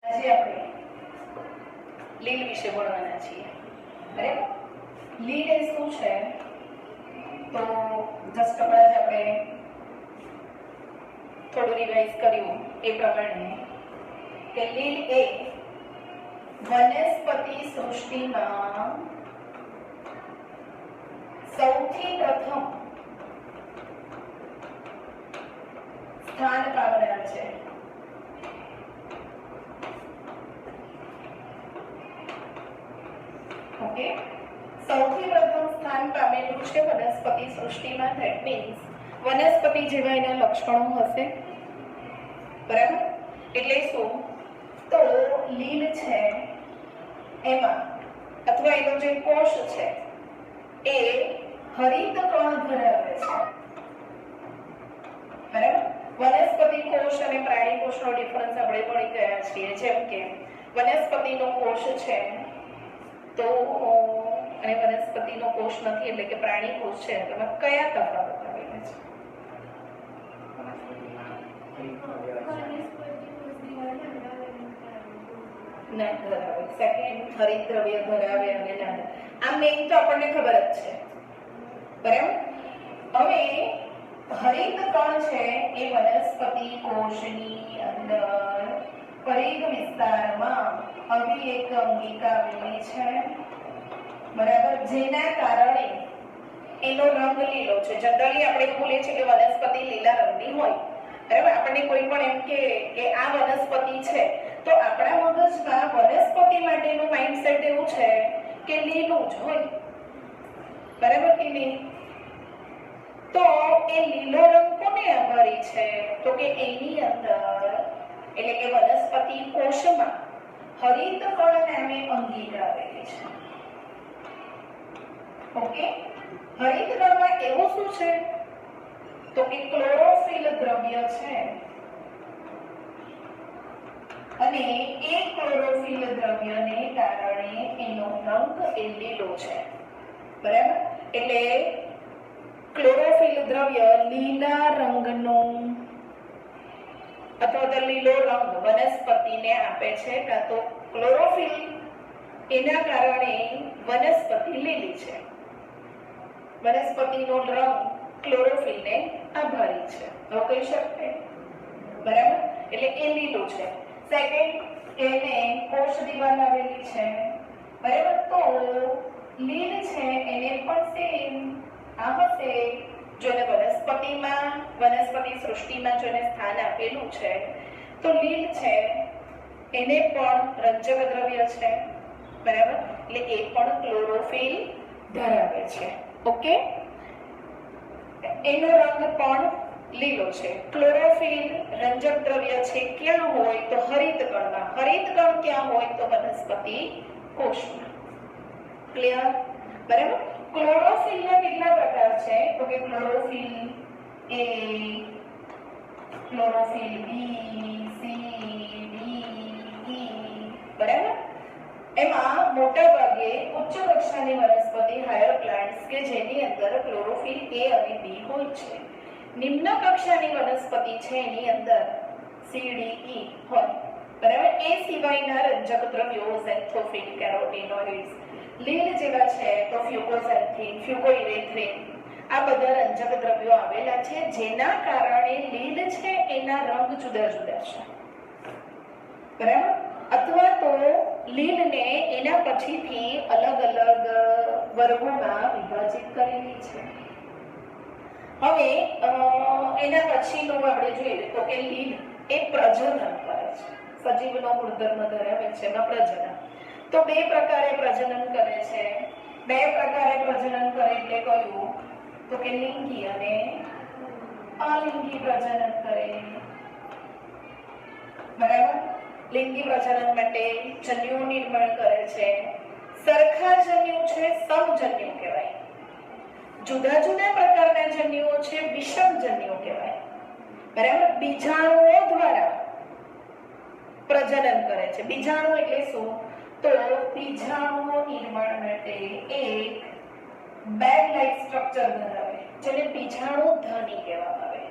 આજે આપણે લીલ વિશે ભણવાના છીએ. બરાબર? લીલ એ શું છે? તો જસ્ટ હમણાં જ આપણે થોડું રિવાઇઝ કર્યું એ પ્રમાણે કે લીલ એ વનસ્પતિ સૃષ્ટિમાં સૌથી પ્રથમ સ્થાન પામનાર છે. ઓકે, સૌથી પ્રથમ સ્થાન પામેલું છે વનસ્પતિ સૃષ્ટિમાં. ધેટ મીન્સ વનસ્પતિ જેવા એના લક્ષણો હશે. બરાબર? એટલે શું? તો લીલ છે એમાં અથવા એનો જે કોષ છે એ હરિત કણ ધરાવે છે. બરાબર? વનસ્પતિ કોષ અને પ્રાણી કોષનો ડિફરન્સ આપણે ભણી ગયા છીએ. જેમ કે વનસ્પતિનો કોષ છે તો અને વનસ્પતિનો કોષ નથી એટલે કે પ્રાણી કોષ છે, તેમાં કયા તફાવત આવેલા છે? ના ધરાવે. સેકન્ડ, હરિતદ્રવ્ય ધરાવે અને ના. આ મેઇન તો આપણને ખબર જ છે. બરાબર? હવે હરિત કણ છે એ વનસ્પતિ કોષની અંદર પરિઘ વિસ્તારમાં અવિએક અંગિકા આવેલી છે. બરાબર? જેના કારણે એનો રંગ લીલો છે. જનરલી આપણે એવું બોલીએ છીએ કે વનસ્પતિ લીલા રંગની હોય. બરાબર? આપણને કોઈ પણ એમ કે આ વનસ્પતિ છે તો આપણા મગજમાં વનસ્પતિ માટેનું માઇન્ડસેટ એવું છે કે લીલું જ હોય. બરાબર કે નહીં? તો એ લીલો રંગ કોને આભારી છે? તો કે એની અંદર એટલે કે વનસ્પતિ કોષમાં હરિત કણ નામે અંગિકા આવેલી છે. ઓકે, હરિત કણમાં એવું શું છે? તો કે ક્લોરોફિલ દ્રવ્ય છે અને એ ક્લોરોફિલ દ્રવ્યને કારણે એનો રંગ એ લીલો છે. બરાબર? એટલે ક્લોરોફિલ દ્રવ્ય લીલા રંગનો અથવા તો લીલો રંગ વનસ્પતિને આપે છે, કાં તો ક્લોરોફિલ એના કારણે વનસ્પતિ લીલી છે. વનસ્પતિનો રંગ ક્લોરોફિલને આભારી છે. તો કહી શકાય. બરાબર? એટલે એ લીલું છે. સેકન્ડ, એને કોષ દિવાલ આવેલી છે. બરાબર? તો લીલ છે એને પણ સેમ આ હશે. જો એને વનસ્પતિ સૃષ્ટિમાં જો એને સ્થાન આપેલું છે તો લીલ છે એને પણ રંજક દ્રવ્ય છે. બરાબર? એટલે એ પણ ક્લોરોફિલ ધરાવે છે. ઓકે, એનો રંગ પણ લીલો છે. ક્લોરોફિલ રંજક દ્રવ્ય છે ક્યાં હોય? તો હરિત કણમાં. હરિત કણ ક્યાં હોય? તો વનસ્પતિ કોષમાં. ક્લિયર? બરાબર? ક્લોરોફિલના કેટલા પ્રકાર છે? તો કે ક્લોરોફિલ એ, ક્લોરોફિલ બી, સી, ડી, ઈ. બરાબર? એમાં મોટા ભાગે ઉચ્ચ કક્ષાની વનસ્પતિ હાયર પ્લાન્ટ્સ કે જેની અંદર ક્લોરોફિલ એ અને બી હોય છે. નિમ્ન કક્ષાની વનસ્પતિ છે એની અંદર સી, ડી, ઈ હોય. બરાબર? એ સિવાયના રંજક દ્રવ્યો ઝેન્થોફિલ, કેરોટીનોઇડ્સ, લીલ જેવા છે તો ફ્યુકોઝેન્થિન, ફ્યુકોઇરેથ્રિન, આ બધા રંજક દ્રવ્યો આવેલા છે જેના કારણે લીલ છે એના રંગ જુદા જુદા છે. બરાબર? અથવા તો લીલને એના પછીથી અલગ અલગ વર્ગોમાં વિભાજિત કરેલી છે. હવે એના પછીનું આપણે જોઈએ તો કે લીલ એ પ્રજનન કરે છે. સજીવનો ગુણધર્મ ધરાવે છે એમાં પ્રજનન. તો બે પ્રકારે પ્રજનન કરે છે. બે પ્રકારે પ્રજનન કરે એટલે કયું? તો કે લિંગી અને અલિંગી પ્રજનન કરે. બરાબર? લિંગી પ્રજનન માટે જન્યુઓ નિર્માણ કરે છે. સરખા જન્યુ છે સમજન્યુ કહેવાય. જુદા જુદા પ્રકારના જન્યુઓ છે વિષમ જન્યુ કહેવાય. બરાબર? બીજાણુઓ દ્વારા પ્રજનન કરે છે. બીજાણુ એટલે શું? તો બીજાણુઓ નિર્માણ માટે એક બેગ લાઇક સ્ટ્રક્ચર ધરાવે જેને બીજાણુ ધની કહેવામાં આવે.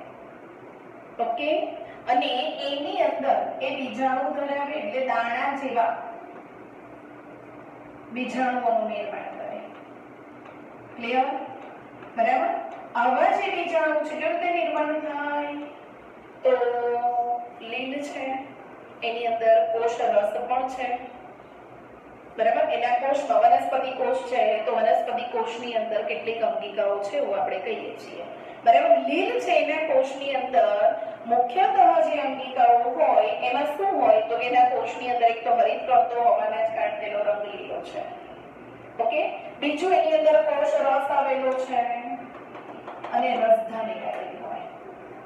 ઓકે, અને એની અંદર એ બીજાણુ ધરાવે એટલે દાણા જેવા બીજાણુઓનું નિર્માણ કરે. ક્લિયર? બરાબર? આવા જે બીજાણુ છે કેવી રીતે નિર્માણ થાય? તો લીલ છે, એની અંદર કોષ રસ પણ છે. બરાબર? એના કોષમાં વનસ્પતિ કોષ છે તો વનસ્પતિ કોષની અંદર કેટલીક અંગિકાઓ છે એવું આપણે કહીએ છીએ. બરાબર? લીલ છે એના કોષની અંદર મુખ્યતઃ જે અંગિકાઓ હોય એમાં શું હોય તો એના કોષની અંદર એક તો હરિતકણો હોવાના જ કારણે તેનો રંગ લીલો છે. ઓકે, બીજું એની અંદર કોષ રસ આવેલો છે અને રસધાની આવેલી હોય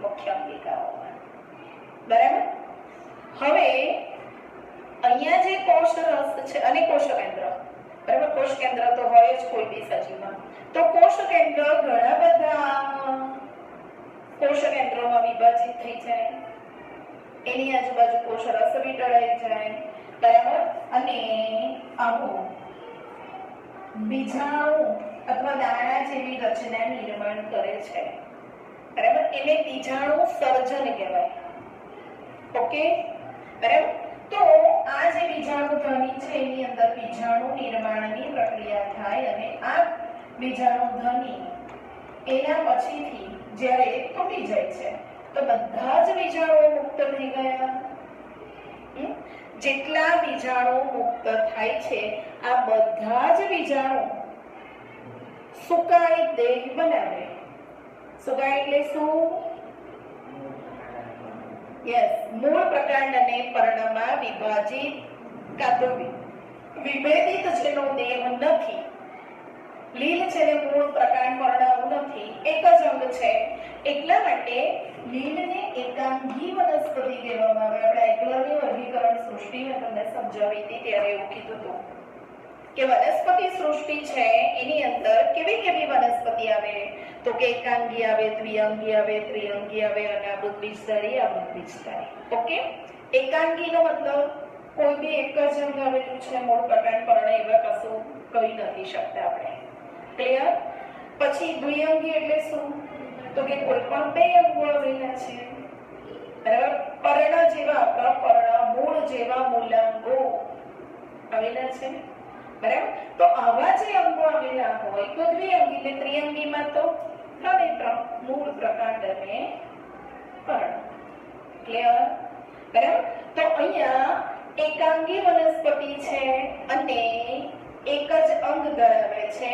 મુખ્ય અંગિકાઓમાં. બરાબર? હવે અહીંયા જે કોષ રસ છે અને કોષ કેન્દ્ર, બરાબર? કોષ કેન્દ્ર તો હોય જ કોઈ બી સજીવમાં. તો કોષ કેન્દ્ર ઘણા બધા કોષ કેન્દ્રોમાં વિભાજિત થઈ જાય, એની આજુબાજુ કોષ રસ વીંટળાઈ જાય. બરાબર? અને આવું બીજાણુ અથવા દાણા જેવી રચના નિર્માણ કરે છે. બરાબર? એને બીજાણુ સર્જન કહેવાય. ઓકે, બરાબર? તો આ જે બીજાણુ ધની છે એની અંદર બીજાણુ નિર્માણની પ્રક્રિયા થાય અને આ બીજાણુ ધની એના પછીથી જ્યારે તૂટી જાય છે તો બધા જ બીજાણુઓ મુક્ત થઈ ગયા. જેટલા બીજાણુ મુક્ત થાય છે આ બધા જ બીજાણુ સુકાઈ દેહ બનાવે. સુકાઈ એટલે શું? યસ, મૂળ પ્રકાંડ અને પર્ણમાં વિભાજિત કાં તો વિભેદિત જેનો દેહ નથી. લીલ છે ને મૂળ પ્રકાંડ પર્ણ નથી, એક જ અંગ છે. એટલા માટે લીલને એકાંગી વનસ્પતિ કહેવામાં આવે. આપણે એગ્લરની વર્ગીકરણ સૃષ્ટિને તમને સમજાવી હતી ત્યારે એવું કીધું હતું કે વનસ્પતિ સૃષ્ટિ છે એની અંદર કેવી કેવી વનસ્પતિ આવે તો કે એકાંગી આવે, દ્વિઅંગી આવે, ત્રિઅંગી આવે અને આવૃતબીજધારી, આવૃતબીજધારી. ઓકે, એકાંગીનો મતલબ કોઈ બી એક જ અંગ આવેલું છે, મૂળ પ્રકાંડ પર્ણ એવા કશું કહી નથી શકતા આપણે. ક્લિયર? પછી દ્વિઅંગી એટલે શું તો કે કોઈ પણ બે અંગો આવેલા છે. બરાબર? પર્ણ જેવા પ્રપર્ણ, મૂળ જેવા મૂલાંગો આવેલા છે. બરાબર? તો આવા જે અંગો આવેલા હોય તો દ્વિઅંગી. એટલે ત્રિઅંગીમાં તો ત્રણે ત્રણ મૂળ, પ્રકાંડ અને પર્ણ. ક્લિયર? બરાબર? તો અહીંયા એકાંગી વનસ્પતિ છે અને એક જ અંગ ધરાવે છે.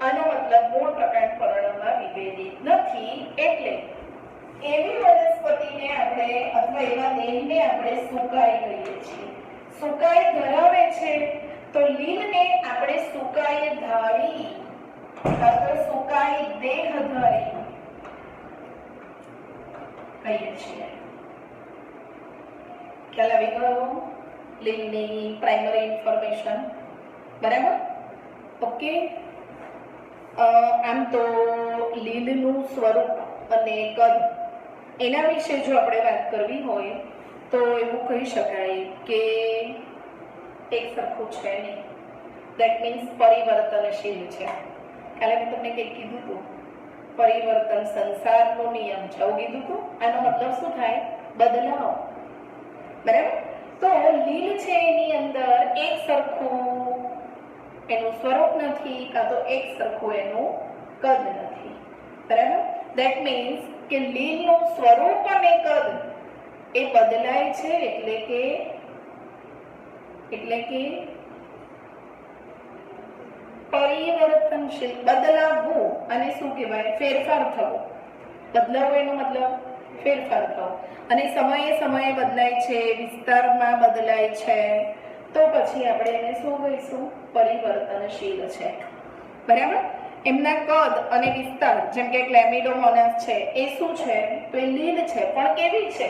આનો મતલબ મૂળ પ્રકાંડ પર્ણમાં વિભેદિત નથી. એટલે એવી વનસ્પતિને આપણે અથવા એવા દેહને આપણે સુકાઈ કહીએ છીએ. સુકાઈ ધરાવે છે તો લીલને આપણે સુકાઈ ધારી અથવા સુકાઈ દેહધારી કહીએ છીએ. ખ્યાલ આવી ગયો લીલની પ્રાઇમરી ઇન્ફોર્મેશન? બરાબર? ઓકે, આમ તો લીલનું સ્વરૂપ અને કદ એના વિશે જો આપણે વાત કરવી હોય તો એવું કહી શકાય કે એક સરખું છે નહીં. દેટ મીન્સ પરિવર્તનશીલ છે. કાલે મેં તમને કંઈક કીધું હતું, પરિવર્તન સંસારનો નિયમ છે એવું કીધું હતું. આનો મતલબ શું થાય? બદલાવ. બરાબર? તો લીલ છે એની અંદર એક સરખું એનું સ્વરૂપ નથી કાં તો એક સરખું એનું કદ નથી. બરાબર? દેટ મીન્સ કે લીલનું સ્વરૂપ અને કદ એ બદલાય છે. એટલે કે પરિવર્તનશીલ, બદલાવવું અને શું કહેવાય? ફેરફાર થવો. બદલાવવું એનો મતલબ ફેરફાર થવો. અને સમયે સમયે બદલાય છે, વિસ્તારમાં બદલાય છે તો પછી આપણે એને શું કહીશું? પરિવર્તનશીલ છે. બરાબર? એમના કદ અને વિસ્તાર, જેમ કે ક્લેમિડોમોનાસ છે એ શું છે તો એ લીલ છે. પણ કેવી છે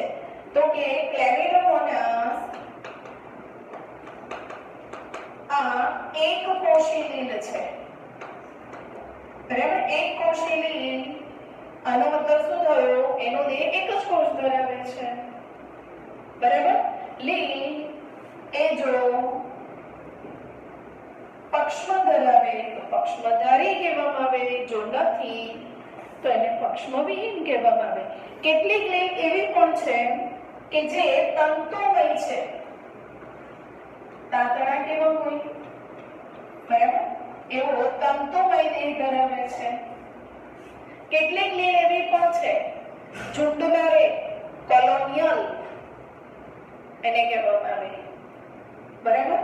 તો કે ક્લેમિડોમોનાસ આ એક કોષી લીલ છે. બરાબર? એક કોષી લીલ. આનો મતલબ શું થયો? એનો દેહ એક જ કોષ ધરાવે છે. બરાબર? લીલ એ જો પક્ષમાં ધરાવે તો પક્ષમધારી કહેવામાં આવે. જો નથી તો એને પક્ષમવિહીન કહેવામાં આવે. કેટલીક લીલ એવી પણ છે કે જે તંતુમય છે, તાતણા કેવા હોય, બરાબર, એવો તંતુમય દેહ ધરાવે છે. કેટલીક લીલ એવી પણ છે ઝુંડનારે કોલોનિયલ એને કહેવામાં આવે, બરાબર,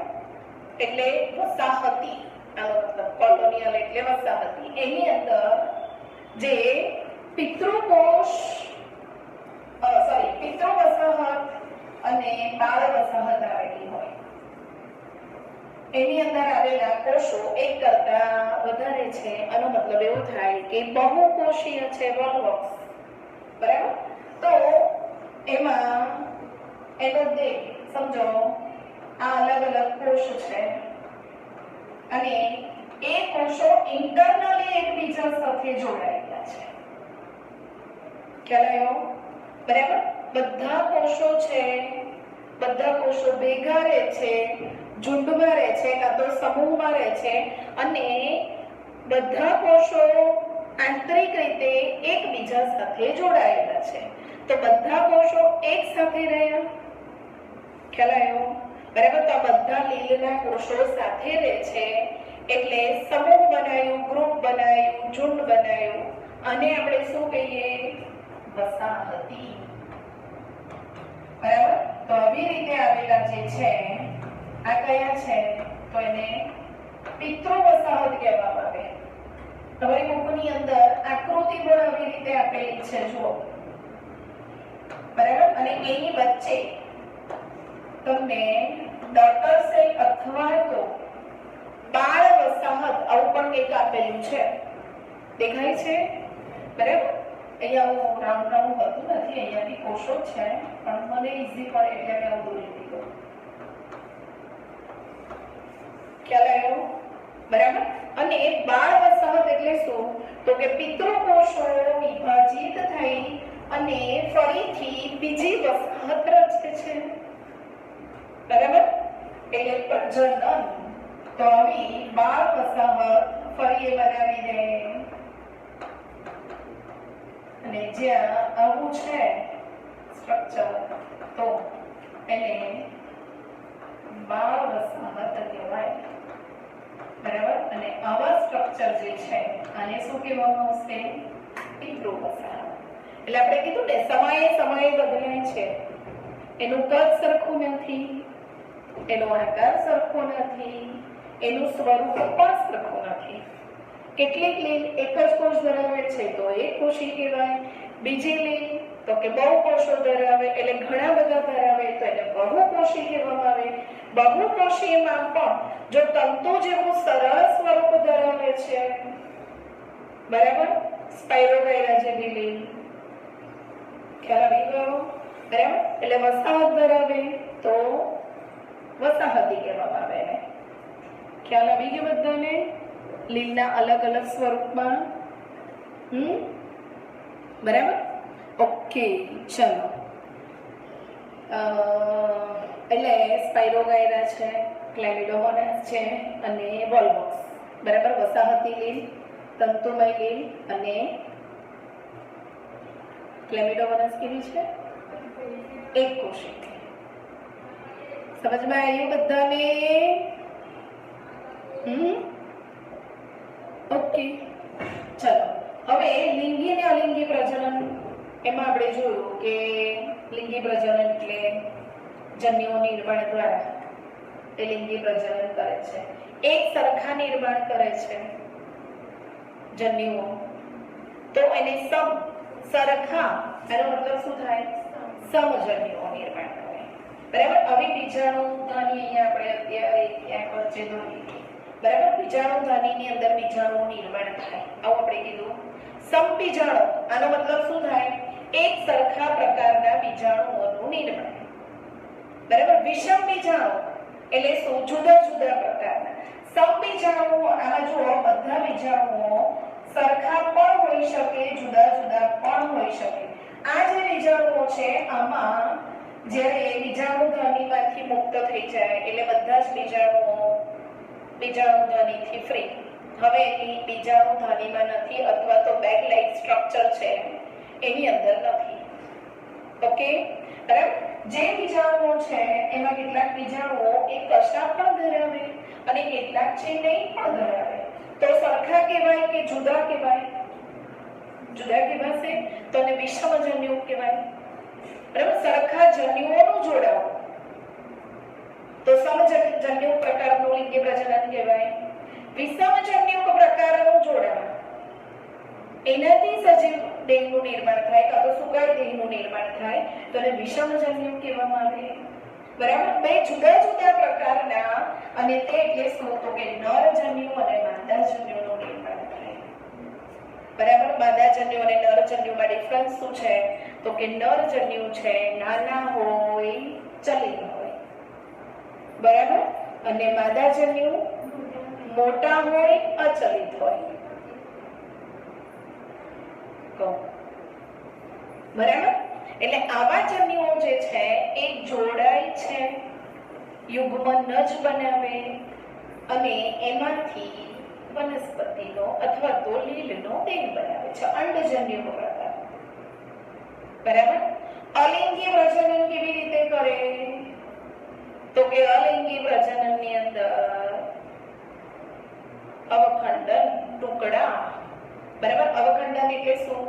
એટલે વસાહતી, આનો મતલબ કોલોનિયલ એટલે વસાહતી. એની અંદર જે પિતૃકોષ પિતૃ વસાહત અને બાળ વસાહત આવેલી હોય. એની અંદર આવેલા કોષો એક કરતા વધારે છે. આનો મતલબ એવો થાય કે બહુકોષીય છે વોલ્વક્સ, બરાબર. તો એમાં એનો દેહ સમજો આ અલગ અલગ કોષ છે અને એ કોષો ઇન્ટરનલી એકબીજા સાથે જોડાયેલા છે. ખ્યાલ આવ્યો? બરાબર. બધા કોષો છે, બધા કોષો ભેગા રહે છે, ઝુંડમાં રહે છે કાં તો સમૂહમાં રહે છે અને બધા કોષો આંતરિક રીતે એકબીજા સાથે જોડાયેલા છે. તો બધા કોષો એક સાથે રહ્યા. ખ્યાલ આવ્યો? બરાબર. તો આ બધા લીલના કોષો સાથે રહે છે એટલે સમૂહ બનાવ્યું, ગ્રુપ બનાવ્યું, ઝુંડ બનાવ્યું અને આપણે શું કહીએ? વસાહતી. બરાબર. તો આવી રીતે આવેલા જે છે આ કયા છે? તો એને પિતૃ વસાહત કહેવામાં આવે. તમારી બુકની અંદર આકૃતિ પણ આવી રીતે આપેલી છે, જુઓ, બરાબર. અને એની વચ્ચે તમને ડોટર સેલ અથવા તો બાળ વસાહત આવું પણ કંઈક આપેલું છે, દેખાય છે? બરાબર. અહીંયા હું રાઉન્ડ રાઉન્ડ હતું નથી, અહીંયાથી કોષો છે પણ મને ઈઝી પડે એટલે મેં આવું દોરી દીધું. ખ્યાલ આવ્યો? બરાબર. અને બાળ વસાહત એટલે શું? તો કે પિતૃકોષો વિભાજિત થઈ અને ફરીથી બીજી વસાહત રચે છે, બરાબર, એટલે પ્રજનન. તો આવી બાળ વસાહત ફરી એ બનાવી દે અને જ્યાં આવું છે સ્ટ્રક્ચર તો એને બાળ વસાહત કહેવાય, બરાબર. અને આવા સ્ટ્રક્ચર જે છે આને શું કહેવામાં આવશે? પિતૃ વસાહત. એટલે આપણે કીધું ને સમયે સમયે બદલાય છે. એનું કદ સરખું નથી, એનો આકાર સરખો નથી, એનું સ્વરૂપ પણ સરખું નથી. કેટલીક લીલ એક જ કોષ ધરાવે છે તો એક કોષી કહેવાય, બીજી લીલ તો કે બહુ કોષો ધરાવે એટલે ઘણા બધા ધરાવે તો એને બહુકોષી કહેવામાં આવે. બહુકોષીયમાં પણ જો તંતુ જેવું સરળ સ્વરૂપ ધરાવે છે, બરાબર, સ્પાઇરોગાયરા જેવી લીલ, ખ્યાલ આવી ગયો? બરાબર. એટલે વસાહત ધરાવે તો વસાહતી કહેવામાં આવે એને. ખ્યાલ આવી ગયો બધાને? લીલના અલગ અલગ સ્વરૂપમાં. બરાબર. ઓકે, ચલો. એટલે સ્પાઇરોગાયરા છે, ક્લેમિડોમોનાસ છે અને વોલ્વક્સ, બરાબર. વસાહતી લીલ, તંતુમય લીલ અને ક્લેમિડોમોનાસ કેવી છે? એક કોષી. સમજમાં આવ્યું બધાને? ઓકે, ચલો. હવે લિંગી અને અલિંગી પ્રજનન એમાં આપણે જોયું કે લિંગી પ્રજનન એટલે જન્યુઓ નિર્માણ દ્વારા એ લિંગી પ્રજનન કરે છે. એક સરખા નિર્માણ કરે છે જન્યુઓ તો એને સરખા, એનો મતલબ શું થાય? સમજન્યુઓ નિર્માણ કરે, બરાબર. હવે બીજાણુધાની અહીંયા આપણે અત્યારે ક્યાંક વચ્ચે દોરી, બરાબર. બીજાણુધાનીની અંદર બીજાણુઓ નિર્માણ થાય આવું આપણે કીધું. સમબીજાણુ, આનો મતલબ શું થાય? એક સરખા પ્રકારના બીજાણુઓનું નિર્માણ, બરાબર. વિષમ બીજાણુ એટલે શું? જુદા જુદા પ્રકારના. સમબીજાણુઓ, આમાં જુઓ બધા બીજાણુઓ સરખા પણ હોઈ શકે, જુદા જુદા પણ હોઈ શકે. આ જે બીજાણુઓ છે આમાં જ્યારે બીજાણુધનીમાંથી મુક્ત થઈ જાય એટલે બધા જ બીજાણુઓ બીજાણુધનીથી ફ્રી હવે એની બીજાણુ ધાનીમાં નથી અથવા તો બેગ લાઇક સ્ટ્રક્ચર છે એની અંદર નથી. ઓકે, બરાબર. જે બીજાણુઓ છે એમાં કેટલાક બીજાણુઓ એક કશાપ પણ ધરાવે અને કેટલાક છે નહીં પણ ધરાવે. તો સરખા કહેવાય કે જુદા કહેવાય? જુદા કહેવાશે તો એને વિષમજન્યુ કહેવાય. બરાબર. સરખા જન્યુઓનું જોડાણ તો સમજન્યુ પ્રકારનું લિંગી પ્રજનન કહેવાય. વિષમજન્યુ પ્રકારનું જોડાણ એનાથી સજીવ દેહનું નિર્માણ થાય કાં તો સુકાય દેહનું નિર્માણ થાય તો એને વિષમજન્યુ કહેવામાં આવે. બરાબર. બે જુદા જુદા પ્રકારના અને તે એટલે શું તો કે નરજન્યુ અને માદાજન્યુનું નિર્માણ થાય. બરાબર. માદાજન્યુ અને નરજન્યુમાં ડિફરન્સ શું છે તો કે નરજન્યુ છે નાના હોય, ચલિત હોય. બરાબર. અને માદાજન્યુ મોટા હોય, અચલિત હોય. બરાબર. એટલે આવા જન્યુઓ જે છે એ જોડાય છે, યુગ્મન જ બનાવે અને એમાંથી વનસ્પતિનો અથવા તો લીલનો દેહ બનાવે છે. અંડજન્યુનો પ્રકાર. બરાબર. અલિંગી પ્રજનન કેવી રીતે કરે તો કે અલિંગી પ્રજનનની અંદર અવખંડન ટુકડા. બરાબર. અવખંડન એટલે શું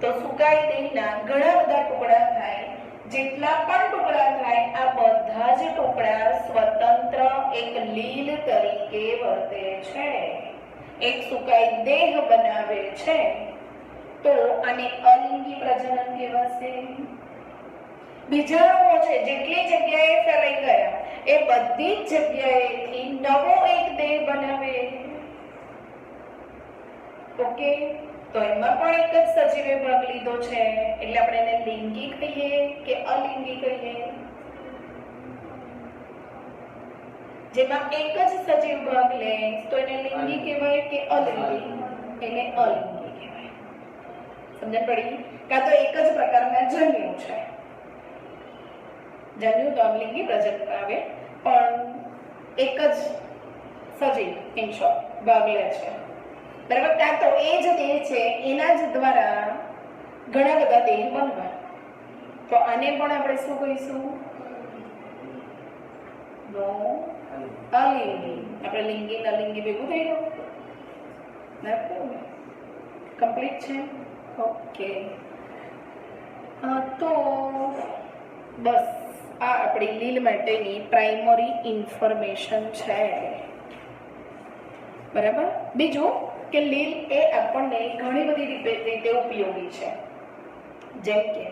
તો સુકાઈ દેહના ઘણા બધા ટુકડા થાય. જેટલા પણ ટુકડા થાય આ બધા જ ટુકડા સ્વતંત્ર એક લીલ તરીકે વર્તે છે, એક સુકાઈ દેહ બનાવે છે. તો આને અલિંગી પ્રજનન કહેવાશે. બીજાણુઓ છે જેટલી જગ્યાએ ફેલાઈ ગયા એ બધી જ જગ્યાએથી નવો એક દેહ બનાવે. ઓકે, તો એમાં પણ એક જ સજીવે ભાગ લીધો છે એટલે આપણે એને લિંગી કહીએ કે અલિંગી કહીએ? જેમાં એક જ સજીવ ભાગ લે તો એને લિંગી કહેવાય કે અલિંગી? એને અલિંગી કહેવાય. સમજણ પડી? કાં તો એક જ પ્રકારના જન્યુ છે. જન્યુ તો લિંગી પ્રજનન આવે પણ એક જ સજીવ ઇન શોર્ટ ભાગ લે છે. બરાબર. કાં તો એ જ દેહ છે એના જ દ્વારા ઘણા બધા દેહ બનવા. તો આને પણ આપણે શું કહીશું? અલિંગી. આપણે લિંગી ને અલિંગી ભેગું થઈ ગયું. કમ્પ્લીટ છે. ઓકે, તો બસ આ આપણી લીલ માટેની પ્રાઇમરી ઇન્ફોર્મેશન છે. બરાબર. બીજું કે લીલ એ આપણને ઘણી બધી રીતે ઉપયોગી છે. જેમ કે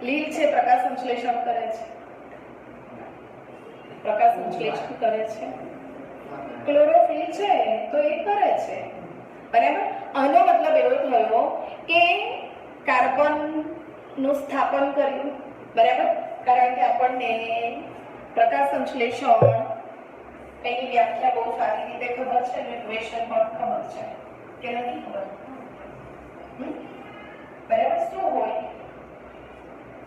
લીલ છે પ્રકાશ સંશ્લેષણ કરે છે. પ્રકાશ સંશ્લેષણ કરે છે. ક્લોરોફિલ છે તો એ કરે છે. બરાબર. આનો મતલબ એવો થયો કે કાર્બન નું સ્થાપન કર્યું. બરાબર. કારણ કે આપણને પ્રકાશ સંશ્લેષણ એની વ્યાખ્યા બહુ સારી રીતે ખબર છે અને ઇક્વેશન પણ ખબર છે કે નથી ખબર? બરાબર. શું હોય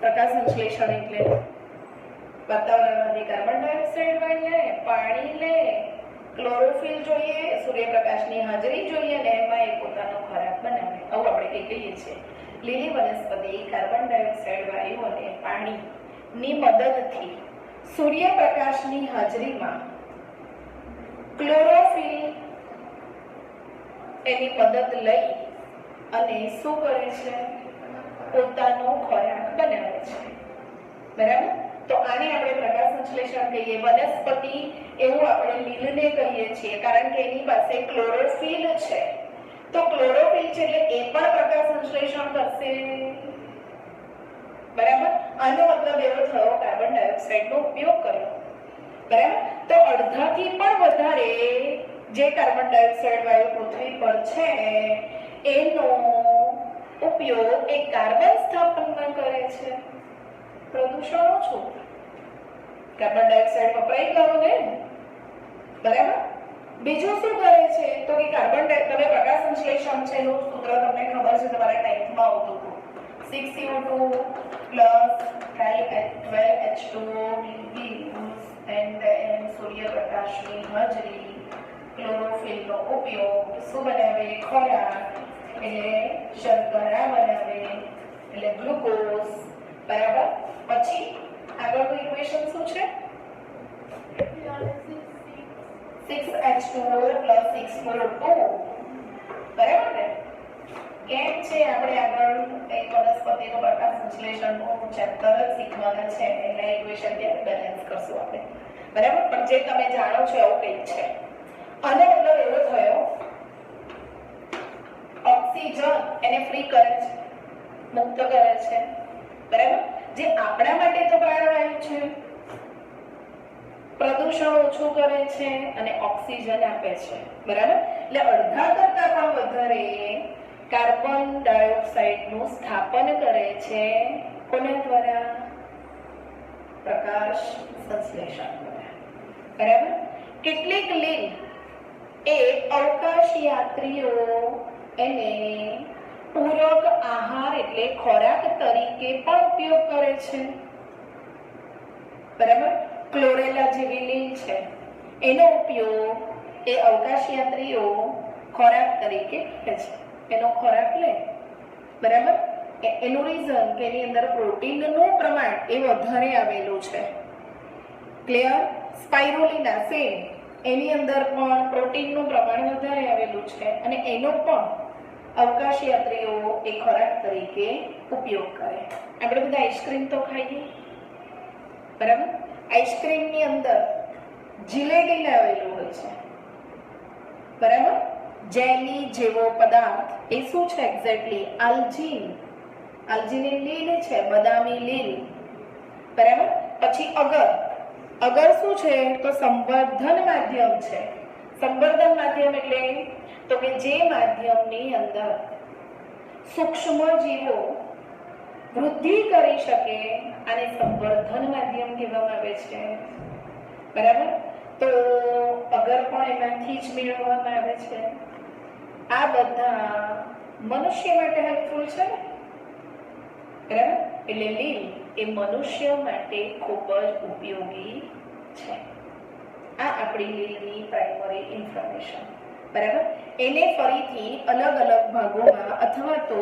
પ્રકાશ સંશ્લેષણ? એટલે વાતાવરણમાંથી કાર્બન ડાયોક્સાઇડ લે, પાણી લે, ક્લોરોફિલ જોઈએ, સૂર્યપ્રકાશની હાજરી જોઈએ અને એમાં એ પોતાનો ખોરાક બનાવે. આવું આપણે કહીએ છીએ. લીલી વનસ્પતિ કાર્બન ડાયોક્સાઇડ વાયુ અને પાણીની મદદથી સૂર્યપ્રકાશની હાજરીમાં ક્લોરોફિલ એની મદદ લઈ અને શું કરે છે? પોતાનો ખોરાક બનાવે છે. બરાબર. તો આને આપણે પ્રકાશ સંશ્લેષણ કહીએ. વનસ્પતિ એવું આપણે લીલને કહીએ છીએ કારણ કે એની પાસે ક્લોરોફિલ છે. તો ક્લોરોફિલ છે એટલે એ પણ પ્રકાશ સંશ્લેષણ કરશે. બરાબર. આનો મતલબ એવો થયો કાર્બન ડાયોક્સાઇડનો ઉપયોગ કર્યો. બરાબર. તો અડધાથી પણ વધારે જે કાર્બન ડાયોક્સાઇડ વાયુ પૃથ્વી પર છે એનો ઉપયોગ એ કાર્બન સ્થાપનમાં કરે છે. પ્રદૂષણ ઓછું. કાર્બન ડાયોક્સાઇડ વપરાઈ ગયો ને. બરાબર. બીજું શું કરે છે તો કે કાર્બન તમે પ્રકાશ સંશ્લેષણ છે એનું સૂત્ર તમને ખબર છે, તમારા 9th માં આવતું હતું. 6CO2 12H2O and then સૂર્યપ્રકાશની હાજરી, ક્લોરોફિલનો ઉપયોગ શું બનાવે? ખોરાક, એટલે શર્કરા બનાવે, એટલે ગ્લુકોઝ. બરાબર. પછી આગળનું ઇક્વેશન શું છે? 6H2O + 6O2. બરાબર ને? કેમ છે આપણે આગળ એક વનસ્પતિનું પ્રકાશ સંશ્લેષણનું ચેપ્ટર જ શીખવાના છે, એટલે ઇક્વેશન ત્યારે બેલેન્સ કરશું આપણે. બરાબર. પણ જે તમે જાણો છો એવું કંઈક છે. આનો મતલબ એવો થયો ઓક્સિજન એને ફ્રી કરે છે, મુક્ત કરે છે. બરાબર. જે આપણા માટે તો પ્રાણવાયુ છે, પ્રદૂષણ ઓછું કરે છે અને ઓક્સિજન આપે છે. બરાબર. એટલે અડધા કરતા પણ વધારે કાર્બન ડાયોક્સાઇડનું સ્થાપન કરે છે. કોના દ્વારા? પ્રકાશ સંશ્લેષણ દ્વારા. બરાબર. કેટલીક લીલ એ અવકાશ યાત્રીઓ એને પૂરક આહાર એટલે ખોરાક તરીકે પણ ઉપયોગ કરે છે. બરાબર. ક્લોરેલા જેવી લીલ છે, એનો ઉપયોગ એ અવકાશ યાત્રીઓ ખોરાક તરીકે કરે છે. એનો ખોરાક લે. બરાબર. એનું રીઝન કે એની અંદર પ્રોટીનનું પ્રમાણ એ વધારે આવેલું છે. ક્લિયર? સ્પાઇરુલિના સેમ, એની અંદર પણ પ્રોટીનનું પ્રમાણ વધારે આવેલું છે અને એનો પણ અવકાશ યાત્રીઓ એ ખોરાક તરીકે ઉપયોગ કરે. આપણે બધા આઈસ્ક્રીમ તો ખાઈએ. બરાબર. આઈસ્ક્રીમની અંદર જિલેટીન આવેલું હોય છે. બરાબર. જેલી જેવો પદાર્થ એ શું છે એક્ઝેક્ટલી? આલ્જીન. આલ્જીન લીલ છે, બદામી લીલ. બરાબર. પછી અગર. અગર શું છે? તો સંવર્ધન માધ્યમ છે. સંવર્ધન માધ્યમ એટલે તો કે જે માધ્યમની અંદર સૂક્ષ્મ જીવો વૃદ્ધિ કરી શકે આને સંવર્ધન માધ્યમ કહેવામાં આવે છે. બરાબર. તો અગર પણ એમાંથી જ મેળવવામાં આવે છે. આ બધા મનુષ્ય માટે હેલ્પફુલ છે. બરાબર. એટલે લીલ એ મનુષ્ય માટે ખૂબ જ ઉપયોગી છે. આ આપણી લીલની પ્રાઇમરી ઇન્ફોર્મેશન. બરાબર. એને ફરીથી અલગ અલગ ભાગોમાં અથવા તો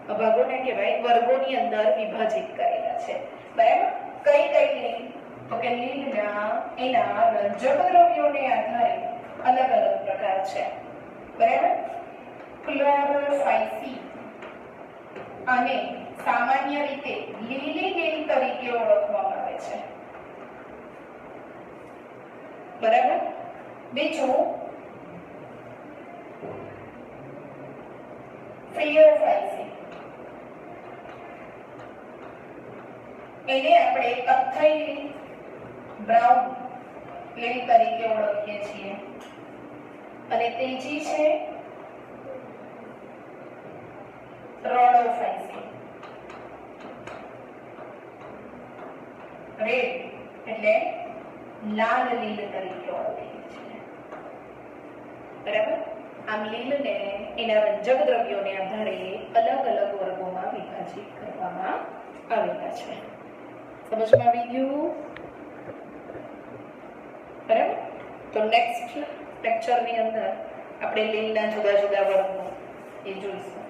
ભાગોને કહેવાય વર્ગોની અંદર વિભાજિત કરેલા છે. બરાબર. કઈ કઈ લીલ? તો કે લીલના એના રંજક દ્રવ્યોને આધારે અલગ અલગ પ્રકાર છે. બરાબર. ક્લોરોફાઇસી અને સામાન્ય રીતે લીલી લીલ તરીકે ઓળખવામાં આવે છે. બરાબર. બીજું ફ્રીઓફાઇસી, એને આપણે કથ્થઈ લીલ, બ્રાઉન લીલ તરીકે ઓળખીએ છીએ. અને ત્રીજી છે રોડોફાઇસી, રેડ એટલે લાલ લીલ તરીકે ઓળખીએ છીએ. બરાબર. આમ લીલને એના રંજક દ્રવ્યોને આધારે અલગ અલગ વર્ગોમાં વિભાજિત કરવામાં આવેલા છે. સમજમાં આવી ગયું? બરાબર. તો નેક્સ્ટ લેક્ચરની અંદર આપણે લીલના જુદા જુદા વર્ગો એ જોઈશું.